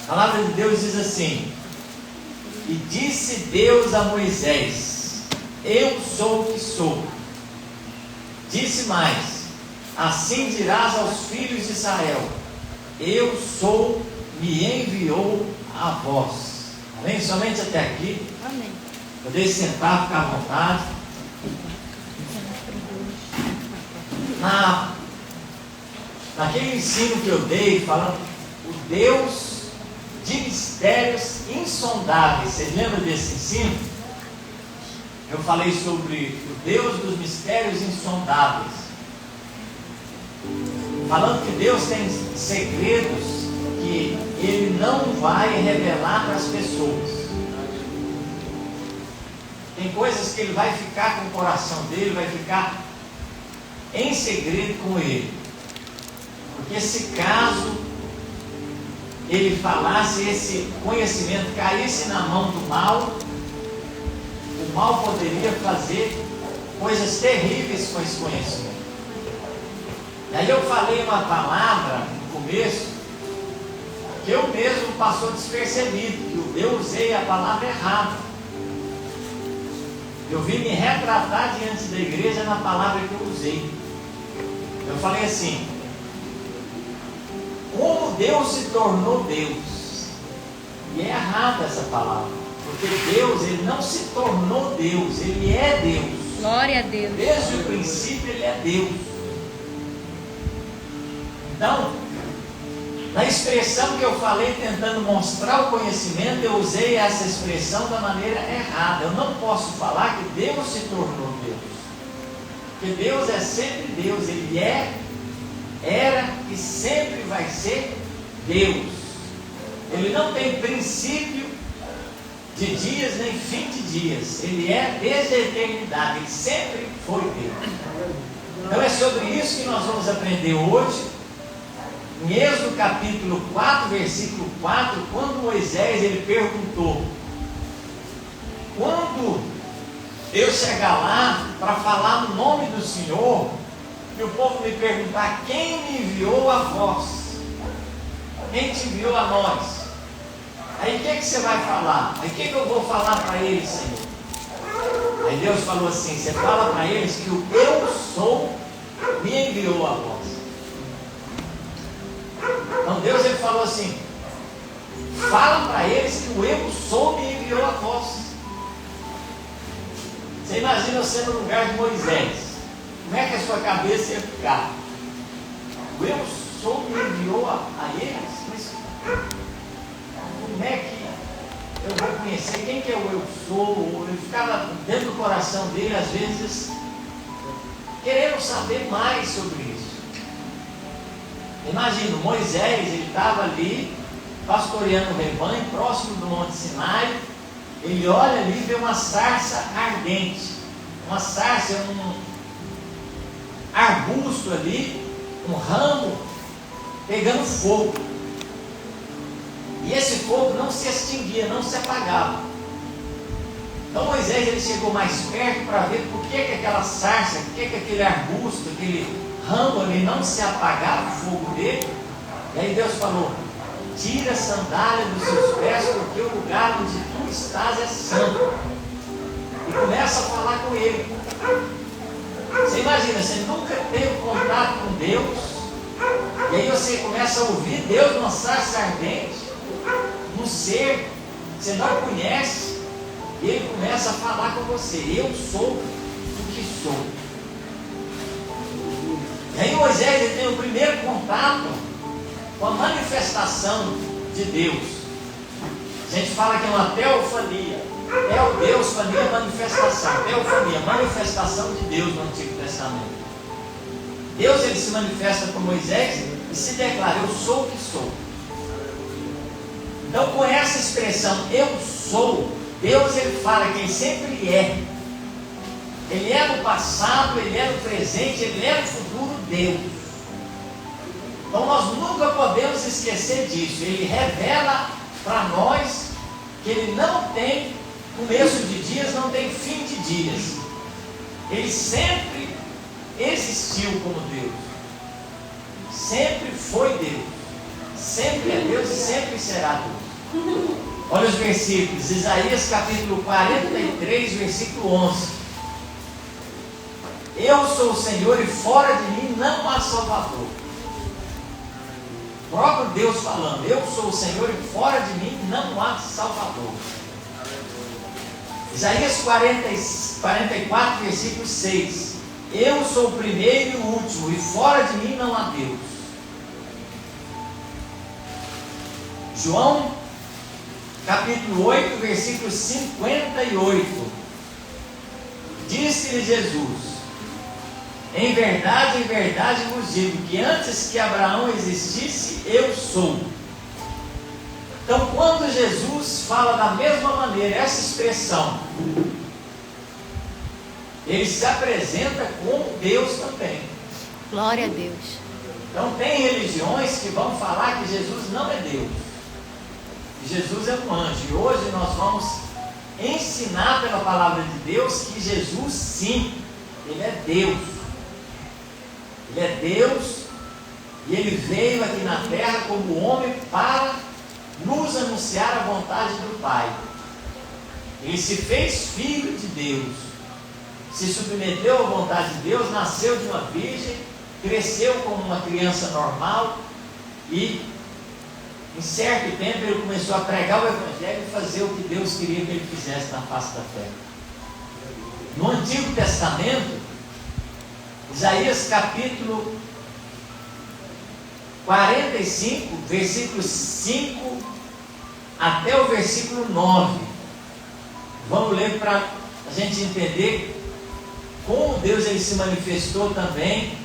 A palavra de Deus diz assim: e disse Deus a Moisés: eu sou o que sou. Disse mais: assim dirás aos filhos de Israel: eu sou, me enviou a vós. Amém? Somente até aqui. Amém. Poder sentar, ficar à vontade. Naquele ensino que eu dei, falando o Deus de mistérios insondáveis, vocês lembram desse ensino? Eu falei sobre o Deus dos mistérios insondáveis, falando que Deus tem segredos que Ele não vai revelar para as pessoas. Tem coisas que Ele vai ficar com o coração dele, vai ficar em segredo com Ele. Porque se caso Ele falasse, esse conhecimento caísse na mão do mal, o mal poderia fazer coisas terríveis com esse conhecimento. E aí eu falei uma palavra no começo, que eu mesmo passou despercebido, que eu usei a palavra errada. Eu vim me retratar diante da igreja na palavra que eu usei. Eu falei assim: como Deus se tornou Deus. E é errada essa palavra, porque Deus, Ele não se tornou Deus, Ele é Deus. Glória a Deus. Desde o princípio Ele é Deus. Então, na expressão que eu falei, tentando mostrar o conhecimento, eu usei essa expressão da maneira errada. Eu não posso falar que Deus se tornou Deus, porque Deus é sempre Deus. Ele é, era e sempre vai ser Deus. Ele não tem princípio de dias nem fim de dias. Ele é desde a eternidade. Ele sempre foi Deus. Então é sobre isso que nós vamos aprender hoje, em Êxodo capítulo 4, versículo 4, quando Moisés ele perguntou: quando eu chegar lá para falar no nome do Senhor, e o povo me perguntar: quem me enviou a vós? Quem te enviou a nós? Aí o que você vai falar? Aí o que eu vou falar para eles, Senhor? Aí Deus falou assim: você fala para eles que o eu sou me enviou a vós. Então Deus ele falou assim: fala para eles que o eu sou me enviou a vós. Você imagina você no lugar de Moisés, como é que a sua cabeça ia ficar? O eu sou me enviou a eles? Mas como é que eu vou conhecer quem que é o eu sou? Ele ficava dentro do coração dele, às vezes, querendo saber mais sobre isso. Imagina, Moisés, ele estava ali, pastoreando o rebanho, próximo do Monte Sinai. Ele olha ali e vê uma sarça ardente. Uma sarça, um arbusto ali, um ramo, pegando fogo. E esse fogo não se extinguia, não se apagava. Então Moisés ele chegou mais perto para ver por que aquela sarça, por que aquele arbusto, aquele ramo ali não se apagava o fogo dele. E aí Deus falou: tira a sandália dos seus pés, porque o lugar onde tu estás é santo. E começa a falar com ele. Você imagina, você nunca teve contato com Deus, e aí você começa a ouvir Deus numa sarça ardente, num ser que você não conhece, e ele começa a falar com você: eu sou o que sou. E aí Moisés ele tem o primeiro contato com a manifestação de Deus. A gente fala que é uma teofania. Deus, fania, manifestação. Teofania, manifestação de Deus no Antigo Testamento. Deus ele se manifesta com Moisés e se declara: eu sou o que sou. Então, com essa expressão eu sou, Deus ele fala quem sempre é. Ele é no passado, ele é no presente, ele é no futuro Deus. Então nós nunca podemos esquecer disso. Ele revela para nós que ele não tem começo de dias, não tem fim de dias. Ele sempre existiu como Deus. Sempre foi Deus. sempre é Deus e sempre será Deus. Olha os versículos, Isaías capítulo 43, versículo 11. Eu sou o Senhor e fora de mim não há Salvador. O próprio Deus falando, eu sou o Senhor e fora de mim não há Salvador. Isaías 44, versículo 6. Eu sou o primeiro e o último, e fora de mim não há Deus. João, capítulo 8, versículo 58. Disse-lhe Jesus: em verdade vos digo, que antes que Abraão existisse, eu sou. Então, quando Jesus fala da mesma maneira, essa expressão, ele se apresenta como Deus também. Glória a Deus. Então, tem religiões que vão falar que Jesus não é Deus. Jesus é um anjo. E hoje nós vamos ensinar pela palavra de Deus que Jesus, sim, ele é Deus. Ele é Deus e ele veio aqui na terra como homem para nos anunciar a vontade do Pai. Ele se fez filho de Deus, se submeteu à vontade de Deus, nasceu de uma virgem, cresceu como uma criança normal e em certo tempo ele começou a pregar o Evangelho e fazer o que Deus queria que ele fizesse na face da terra. No Antigo Testamento, Isaías capítulo 45, versículo 5 até o versículo 9. Vamos ler para a gente entender como Deus ele se manifestou também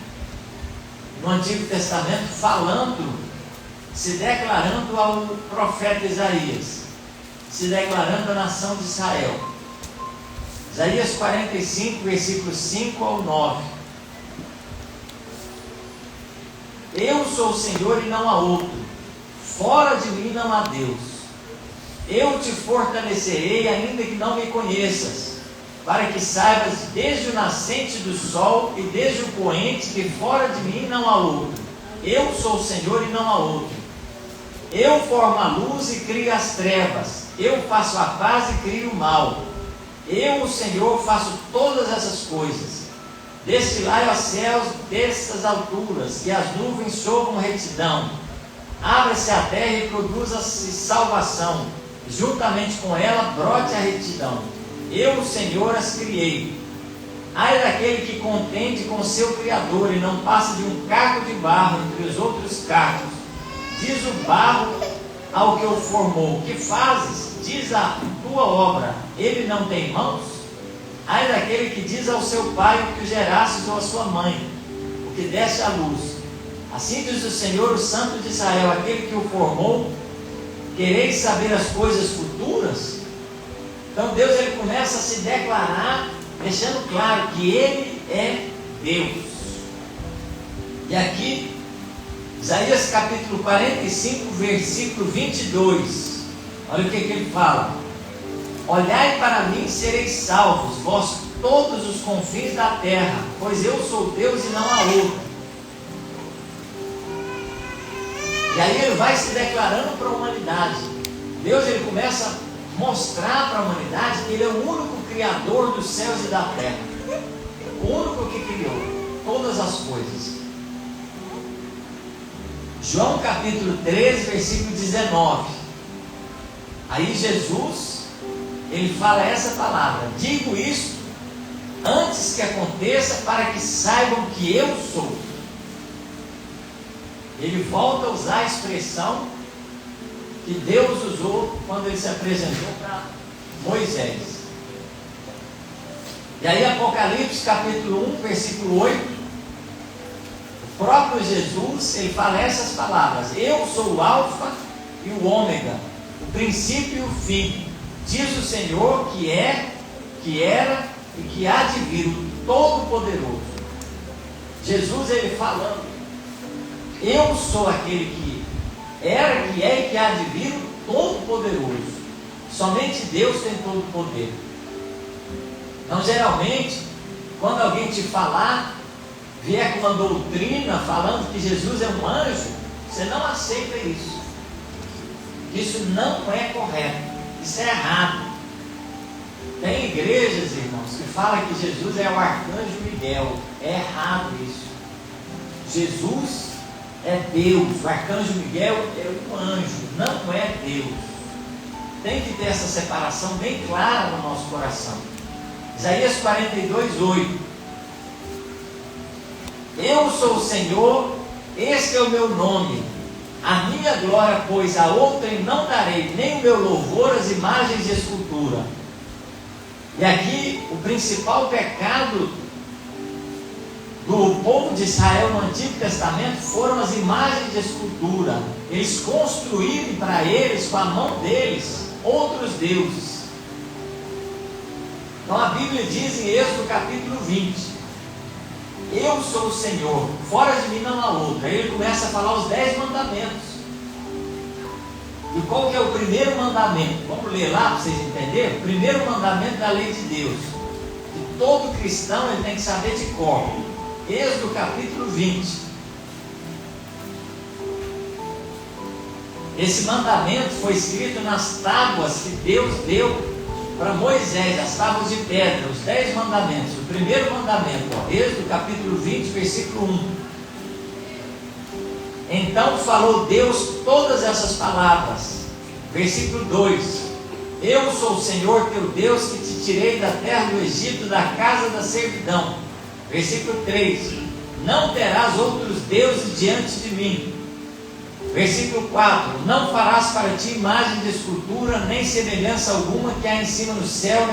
no Antigo Testamento, falando, se declarando ao profeta Isaías, se declarando à nação de Israel. Isaías 45, versículos 5 ao 9. Eu sou o Senhor e não há outro, fora de mim não há Deus. Eu te fortalecerei ainda que não me conheças, para que saibas desde o nascente do sol e desde o poente que fora de mim não há outro. Eu sou o Senhor e não há outro. Eu formo a luz e crio as trevas. Eu faço a paz e crio o mal. Eu, o Senhor, faço todas essas coisas. Destilai aos céus destas alturas, e as nuvens chovam retidão. Abra-se a terra e produza-se salvação. Juntamente com ela brote a retidão. Eu, o Senhor, as criei. Ai daquele que contende com seu Criador e não passa de um caco de barro entre os outros cacos. Diz o barro ao que o formou: que fazes? Diz a tua obra: ele não tem mãos? Ai daquele que diz ao seu pai o que o gerastes, ou à sua mãe o que deste à luz. Assim diz o Senhor, o Santo de Israel, aquele que o formou: quereis saber as coisas futuras? Então Deus ele começa a se declarar, deixando claro que ele é Deus. E aqui, Isaías capítulo 45, versículo 22, olha o que ele fala: olhai para mim e sereis salvos, vós todos os confins da terra, pois eu sou Deus e não há outro. E aí ele vai se declarando para a humanidade. Deus ele começa a mostrar para a humanidade que ele é o único criador dos céus e da terra, o único que criou todas as coisas. João capítulo 13, versículo 19. Aí Jesus ele fala essa palavra: digo isto antes que aconteça, para que saibam que eu sou. Ele volta a usar a expressão que Deus usou quando ele se apresentou para Moisés. E aí Apocalipse capítulo 1, versículo 8, o próprio Jesus ele fala essas palavras: eu sou o alfa e o ômega, o princípio e o fim, diz o Senhor que é, que era e que há de vir, o Todo-Poderoso. Jesus ele falando: eu sou aquele que era, que é e que há de vir, o Todo-Poderoso. Somente Deus tem todo o poder. Então geralmente, quando alguém te falar, vier com uma doutrina falando que Jesus é um anjo, Você não aceita isso. Isso não é correto. Isso é errado. Tem igrejas, irmãos, que falam que Jesus é o arcanjo Miguel. É errado isso. Jesus é Deus. O arcanjo Miguel é um anjo, não é Deus. Tem que ter essa separação bem clara no nosso coração. Isaías 42:8. Eu sou o Senhor, este é o meu nome. A minha glória, pois, a outrem não darei, nem o meu louvor às imagens de escultura. E aqui o principal pecado do povo de Israel no Antigo Testamento foram as imagens de escultura. Eles construíram para eles, com a mão deles, outros deuses. Então a Bíblia diz em Êxodo capítulo 20: eu sou o Senhor, fora de mim não há outro. Aí ele começa a falar os 10 mandamentos. E qual que é o primeiro mandamento? Vamos ler lá para vocês entenderem. O primeiro mandamento da lei de Deus, que todo cristão ele tem que saber de cor. Êxodo capítulo 20. Esse mandamento foi escrito nas tábuas que Deus deu para Moisés, as tábuas de pedra, os 10 mandamentos. O primeiro mandamento, Êxodo capítulo 20, versículo 1. Então falou Deus todas essas palavras. Versículo 2: eu sou o Senhor teu Deus, que te tirei da terra do Egito, da casa da servidão. Versículo 3: não terás outros deuses diante de mim. Versículo 4: não farás para ti imagem de escultura, nem semelhança alguma que há em cima no céu,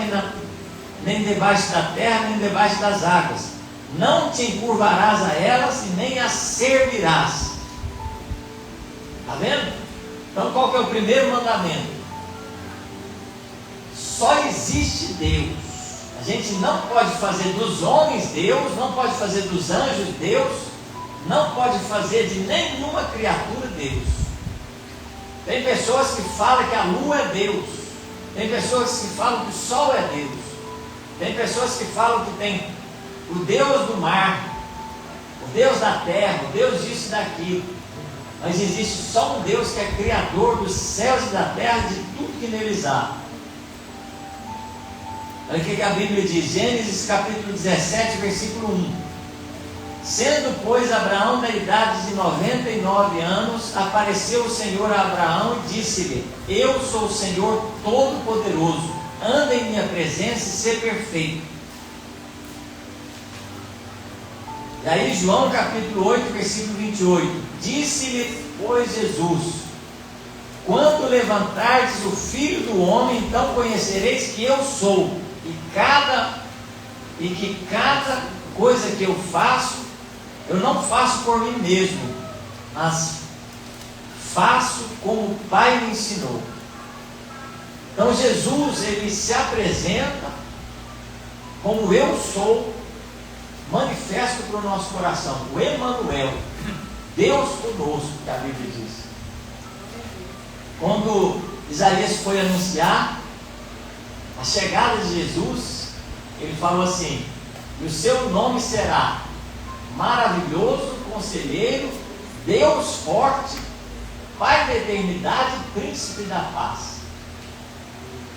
nem debaixo da terra, nem debaixo das águas. Não te encurvarás a elas e nem as servirás. Está vendo? Então qual que é o primeiro mandamento? Só existe Deus. A gente não pode fazer dos homens Deus, não pode fazer dos anjos Deus, não pode fazer de nenhuma criatura Deus. Tem pessoas que falam que a lua é Deus. Tem pessoas que falam que o sol é Deus. Tem pessoas que falam que tem o Deus do mar, o Deus da terra, o Deus disso e daquilo. Mas existe só um Deus que é criador dos céus e da terra, de tudo que neles há. Olha o que a Bíblia diz, Gênesis capítulo 17, versículo 1. Sendo, pois, Abraão da idade de 99 anos, apareceu o Senhor a Abraão e disse-lhe: eu sou o Senhor Todo-Poderoso, anda em minha presença e sê perfeito. E aí João capítulo 8, versículo 28, disse-lhe, pois, Jesus: quando levantardes o Filho do Homem, então conhecereis que eu sou, e que cada coisa que eu faço, eu não faço por mim mesmo, mas faço como o Pai me ensinou. Então Jesus, ele se apresenta como eu sou, manifesto para o nosso coração, o Emanuel, Deus conosco, que a Bíblia diz. Quando Isaías foi anunciar a chegada de Jesus, ele falou assim: e o seu nome será Maravilhoso, Conselheiro, Deus Forte, Pai da Eternidade, Príncipe da Paz.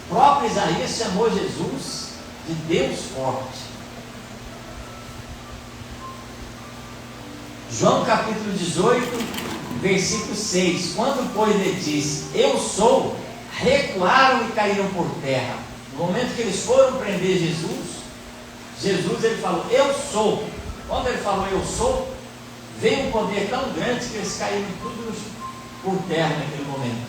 O próprio Isaías chamou Jesus de Deus Forte. João capítulo 18, versículo 6. Quando, pois, ele disse: eu sou, recuaram e caíram por terra. No momento que eles foram prender Jesus ele falou: eu sou. Quando ele falou eu sou, veio um poder tão grande que eles caíram tudo por terra naquele momento.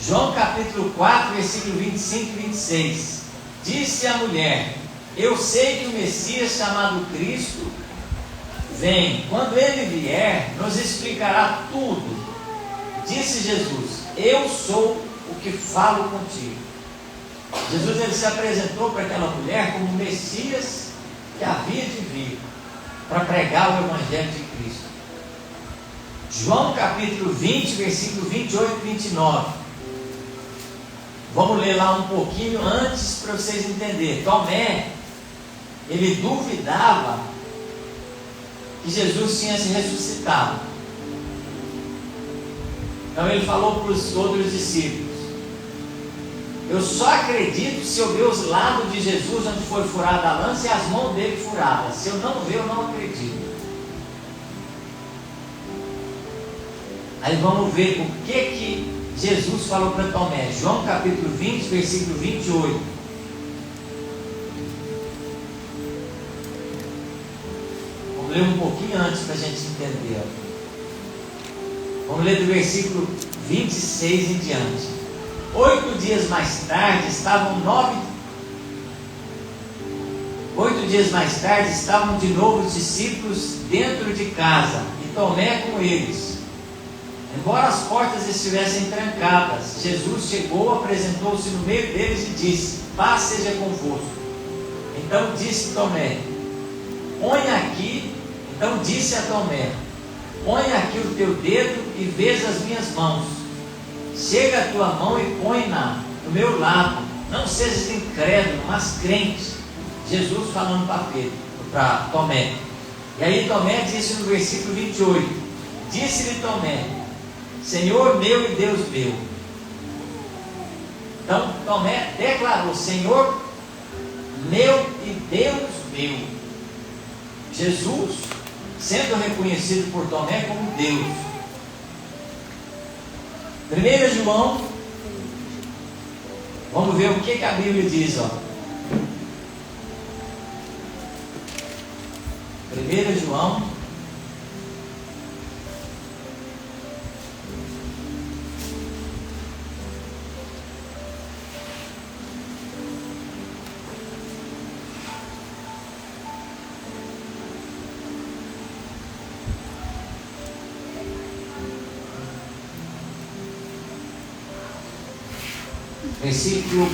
João capítulo 4, versículo 25 e 26. Disse a mulher: eu sei que o Messias, chamado Cristo, vem. Quando ele vier, nos explicará tudo. Disse Jesus: eu sou o que falo contigo. Jesus, ele se apresentou para aquela mulher como o Messias que havia de vir para pregar o Evangelho de Cristo. João capítulo 20, versículo 28 e 29. Vamos ler lá um pouquinho antes para vocês entenderem. Tomé, ele duvidava que Jesus tinha se ressuscitado. Então ele falou para os outros discípulos: eu só acredito se eu ver os lados de Jesus onde foi furada a lança e as mãos dele furadas. Se eu não ver, eu não acredito. Aí vamos ver o que Jesus falou para Tomé. João capítulo 20, versículo 28. Vamos ler um pouquinho antes para a gente entender. Vamos ler do versículo 26 em diante. 8 dias mais tarde estavam de novo os discípulos dentro de casa, e Tomé com eles. Embora as portas estivessem trancadas, Jesus chegou, apresentou-se no meio deles e disse: paz seja convosco. Então disse a Tomé: põe aqui o teu dedo e veja as minhas mãos. Chega a tua mão e põe-na no meu lado. Não sejas incrédulo, mas crente. Jesus falando para Tomé. E aí Tomé disse no versículo 28: disse-lhe Tomé: Senhor meu e Deus meu. Então Tomé declarou: Senhor meu e Deus meu. Jesus sendo reconhecido por Tomé como Deus. 1 João, vamos ver o que a Bíblia diz, ó. 1 João,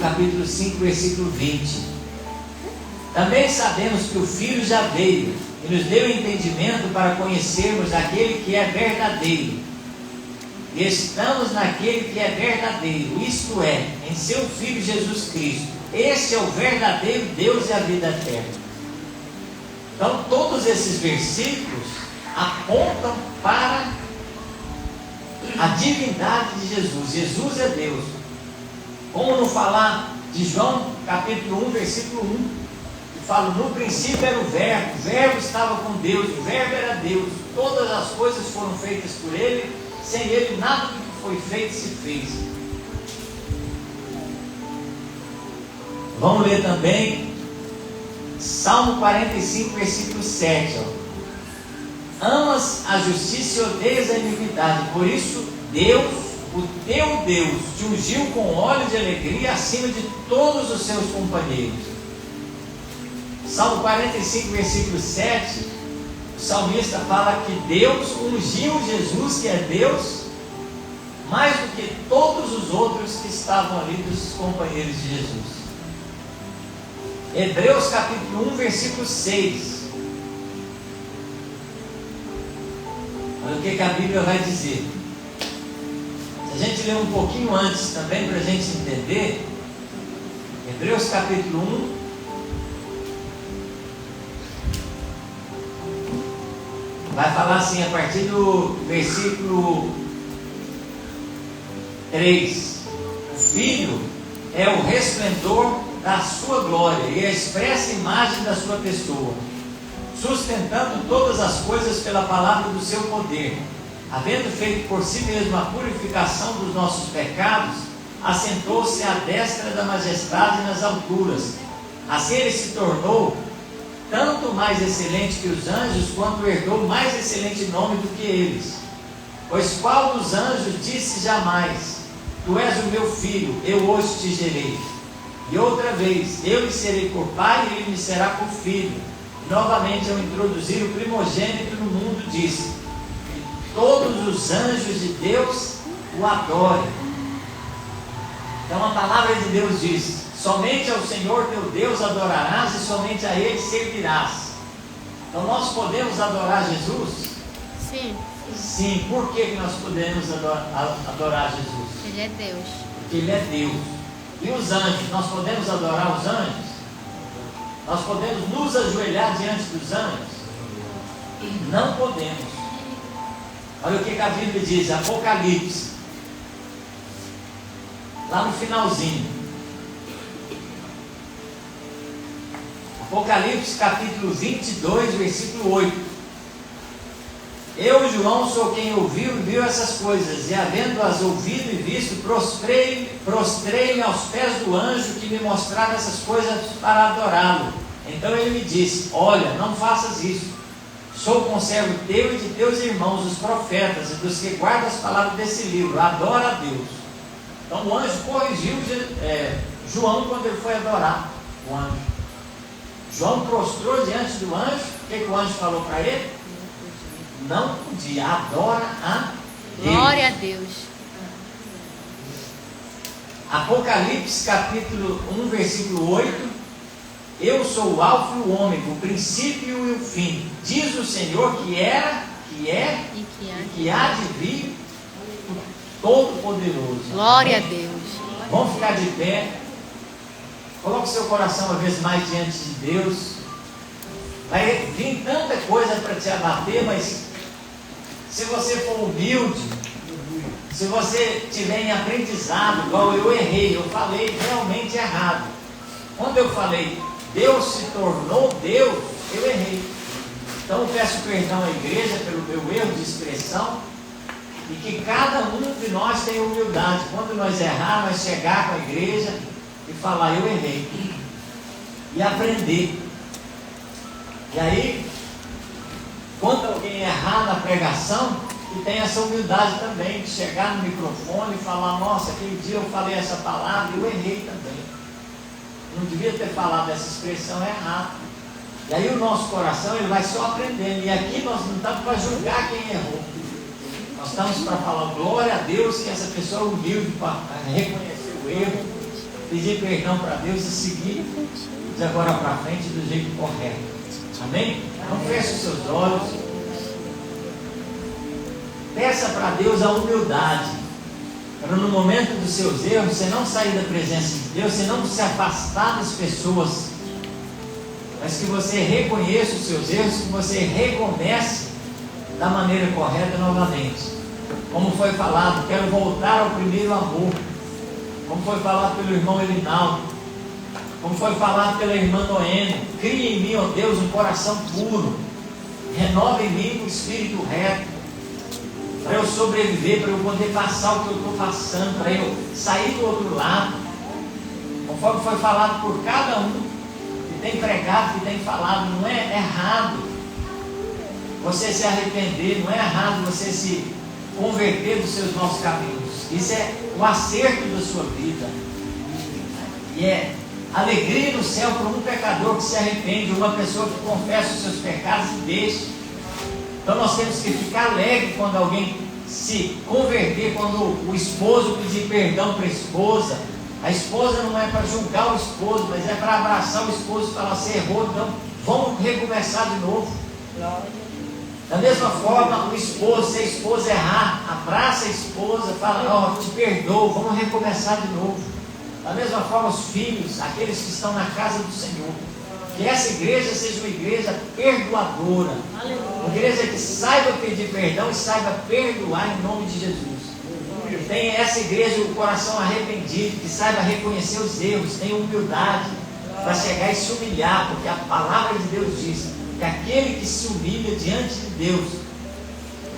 capítulo 5, versículo 20. Também sabemos que o Filho já veio e nos deu entendimento para conhecermos aquele que é verdadeiro. E estamos naquele que é verdadeiro, isto é, em seu Filho Jesus Cristo. Este é o verdadeiro Deus e a vida eterna. Então todos esses versículos apontam para a divindade de Jesus. Jesus é Deus. Como não falar de João capítulo 1, versículo 1, que fala: no princípio era o Verbo estava com Deus, o Verbo era Deus, todas as coisas foram feitas por Ele, sem Ele nada do que foi feito se fez. Vamos ler também Salmo 45, versículo 7. Amas a justiça e odeias a iniquidade, por isso Deus, o teu Deus, te ungiu com óleo de alegria acima de todos os seus companheiros. Salmo 45, versículo 7, o salmista fala que Deus ungiu Jesus, que é Deus, mais do que todos os outros que estavam ali dos companheiros de Jesus. Hebreus capítulo 1, versículo 6. Olha o que a Bíblia vai dizer. Se a gente ler um pouquinho antes também, para a gente entender, Hebreus capítulo 1, vai falar assim, a partir do versículo 3: o Filho é o resplendor da sua glória e a expressa imagem da sua pessoa, sustentando todas as coisas pela palavra do seu poder. Havendo feito por si mesmo a purificação dos nossos pecados, assentou-se à destra da majestade nas alturas. Assim ele se tornou tanto mais excelente que os anjos, quanto herdou mais excelente nome do que eles. Pois qual dos anjos disse jamais: tu és o meu filho, eu hoje te gerei? E outra vez: eu lhe serei por pai e ele me será por filho. E novamente, ao introduzir o primogênito no mundo, disse: todos os anjos de Deus o adorem. Então a palavra de Deus diz: somente ao Senhor teu Deus adorarás e somente a Ele servirás. Então nós podemos adorar Jesus? Sim. Sim. Por que nós podemos adorar Jesus? Ele é Deus. Porque Ele é Deus. E os anjos, nós podemos adorar os anjos? Nós podemos nos ajoelhar diante dos anjos? Não podemos. Olha o que a Bíblia diz, Apocalipse, lá no finalzinho. Apocalipse capítulo 22, versículo 8. Eu, João, sou quem ouviu e viu essas coisas, e havendo-as ouvido e visto, prostrei-me aos pés do anjo que me mostrava essas coisas para adorá-lo. Então ele me disse: olha, não faças isso. Sou conservo teu e de teus irmãos, os profetas, e dos que guardam as palavras desse livro. Adora a Deus. Então o anjo corrigiu João quando ele foi adorar o anjo. João prostrou diante do anjo. O que o anjo falou para ele? Não podia. Adora a Deus. Glória a Deus. Apocalipse capítulo 1, versículo 8. Eu sou o alfa e o ômega, o princípio e o fim. Diz o Senhor que era, que é e que há de vir, o Todo-Poderoso. Glória a Deus. Vamos ficar de pé. Coloque seu coração uma vez mais diante de Deus. Vai vir tanta coisa para te abater, mas se você for humilde, se você tiver em aprendizado, igual eu errei, eu falei realmente errado. Quando eu falei Deus se tornou Deus, eu errei. Então eu peço perdão à igreja pelo meu erro de expressão, e que cada um de nós tenha humildade. Quando nós errar, nós chegar com a igreja e falar: eu errei, e aprender. E aí, quando alguém errar na pregação, que tenha essa humildade também, de chegar no microfone e falar: nossa, aquele dia eu falei essa palavra e eu errei também, não devia ter falado essa expressão errada. E aí o nosso coração ele vai só aprendendo. E aqui nós não estamos para julgar quem errou, nós estamos para falar glória a Deus, que essa pessoa é humilde para reconhecer o erro, pedir perdão para Deus e seguir de agora para frente do jeito correto. Amém? Não feche os seus olhos. Peça para Deus a humildade, para no momento dos seus erros você não sair da presença de Deus, você não se afastar das pessoas, mas que você reconheça os seus erros, que você recomece da maneira correta novamente. Como foi falado, quero voltar ao primeiro amor. Como foi falado pelo irmão Elinaldo, como foi falado pela irmã Noêmia: cria em mim, ó Deus, um coração puro, renova em mim um espírito reto, para eu sobreviver, para eu poder passar o que eu estou passando, para eu sair do outro lado, conforme foi falado por cada um que tem pregado, que tem falado. Não é errado você se arrepender, não é errado você se converter dos seus maus caminhos. Isso é o acerto da sua vida, e é alegria no céu para um pecador que se arrepende, uma pessoa que confessa os seus pecados e deixa. Então nós temos que ficar alegre quando alguém se converter, quando o esposo pedir perdão para a esposa. A esposa não é para julgar o esposo, mas é para abraçar o esposo e falar: você errou, então vamos recomeçar de novo. Da mesma forma, o esposo, se a esposa errar, abraça a esposa, fala: ó, te perdoo, vamos recomeçar de novo. Da mesma forma, os filhos, aqueles que estão na casa do Senhor, que essa igreja seja uma igreja perdoadora, uma igreja que saiba pedir perdão e saiba perdoar em nome de Jesus. Que tenha essa igreja o coração arrependido, que saiba reconhecer os erros, tenha humildade para chegar e se humilhar, porque a palavra de Deus diz que aquele que se humilha diante de Deus,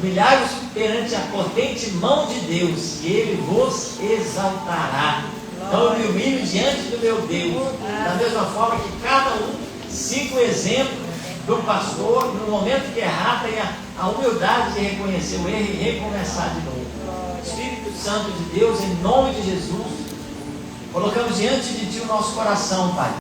humilhai-vos perante a potente mão de Deus, e Ele vos exaltará. Então eu me humilho diante do meu Deus, da mesma forma que cada um siga o exemplo do pastor, no momento que errar, tenha a humildade de reconhecer o erro e recomeçar de novo. Espírito Santo de Deus, em nome de Jesus, colocamos diante de Ti o nosso coração, Pai.